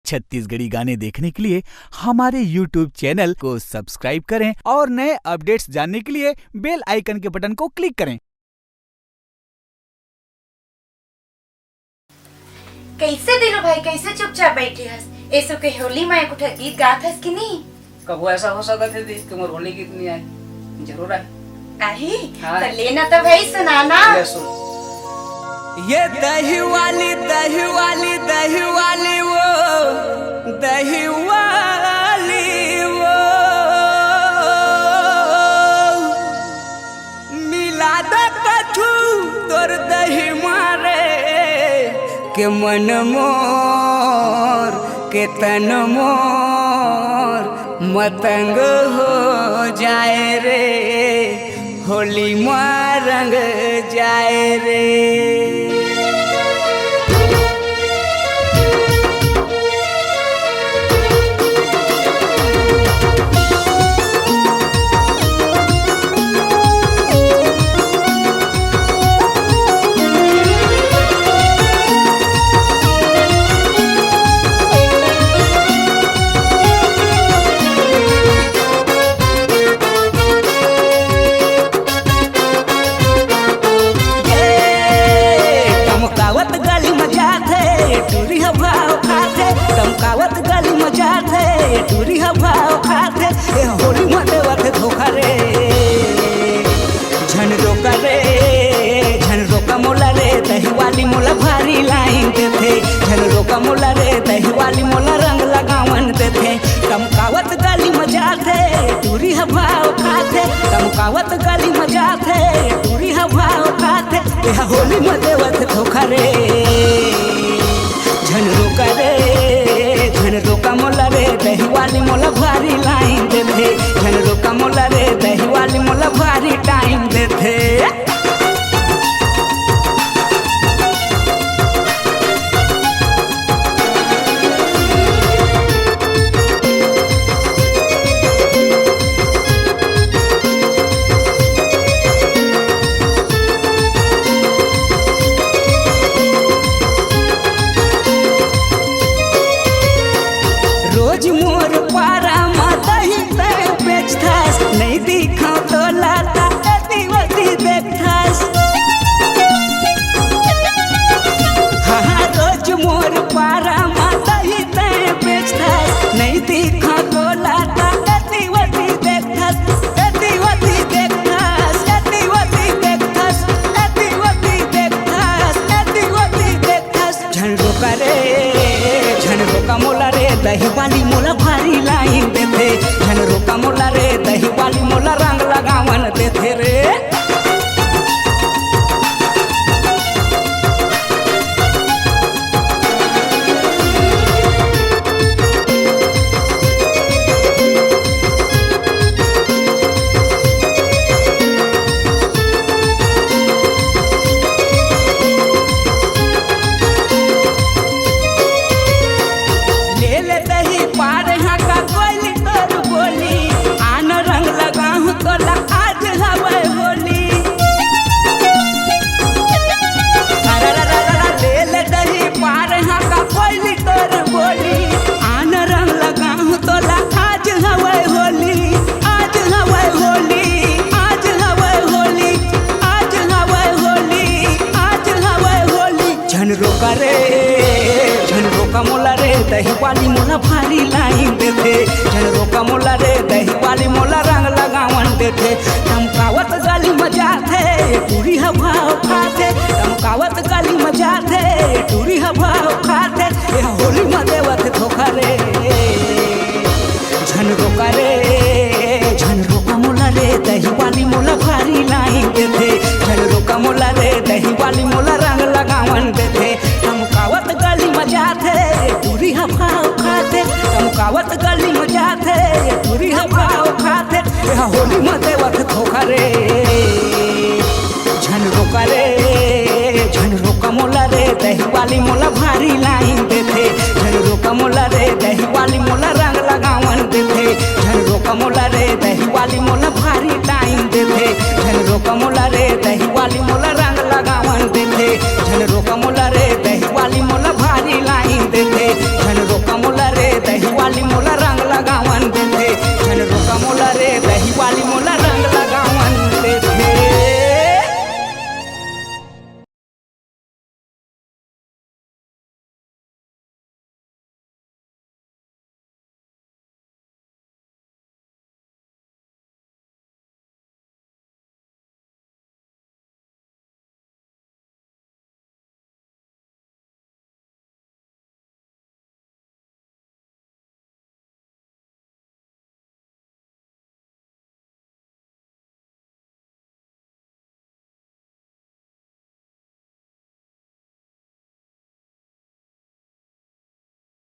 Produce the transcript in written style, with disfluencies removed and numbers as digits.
छत्तीसगढ़ी गाने देखने के लिए हमारे YouTube चैनल को सब्सक्राइब करें और नए अपडेट्स जानने के लिए बेल आइकन के बटन को क्लिक करें। कैसे दिलो भाई, कैसे चुपचाप बैठी हस? ऐसो के होली में कुछ गीत गात हस कि नहीं? कबो ऐसा हो सकता है देश के मोर होली गीत नहीं आई, जरूर आई। आई हाँ। तो लेना तो भाई सुनाना। ले सुन। ये दही वाली दही वाली दही वाली वो दही वाली वो मिला द कछु तोर दही मारे के मन मोर के तन मोर मतंग हो जाए रे, होली में रंग जाए रे। टमकावत गली मजा थे टूरी हवाओ खाते होली में देवत धोखा रे, झन रोका मोला रे दही वाली मोला भारी लाइन देते, झन रोका मोला रे दही वाली मोला रंग लगावन देते। टमकावत गली मजा थे टूरी हवाओ खाते, टमकावत गली मजा थे टूरी हवाओ खाते होली में देवत धोखा रे, झन रोका मोला रे दही वाली मोला भारी लाइन देते, झन रोका मोला रे दही वाली मोला भारी टाइम देते। रोज मोर पारा मातही ते बेचथास, नहीं दिखाओ तो लाता दिवती देखथास। हाँ रोज मोर पारा मातही ते बेचथास, नहीं दिखाओ तो लाता दिवती देखथास, दिवती देखथास, दिवती देखथास, दिवती देखथास, दिवती देखथास। झन रोका मोला रे दही वाली मोला भारी लाइन देते, झन रोका मोला रे दही वाली मोला रंग लगावन देते रे। झन रोका मोला रे दही वाली मोला भारी लाइन देते, झन रोका मोला रे दही वाली मोला रंग लगावन देते। टमकावत गली मजा थे टूरी हवाओ खाते, टमकावत गली मजा थे टूरी हवाओ खाते होली में देवत धोखा रे, झन रोका मोला रे दही वाली मोला भारी लाइन देते, झन रोका मोला रे दही वाली मोला रंग लगावन देते। टमकावत गली मजा थे टूरी हवाओ खाते, टमकावत गली मजा थे टूरी हवाओ खाते होली में देवत धोखा रे, झन रोका मोला रे दही वाली मोला भारी लाइन देते, झन रोका मोला रे दही वाली मोला रंग लगावन देते, झन रोका मोला रे दही वाली मोला भारी टाइम देते, झन रोका मोला रे दही वाली मोला रंग लगावन देते, झन रोका मोला रे दही वाली मोला भारी लाइन देते।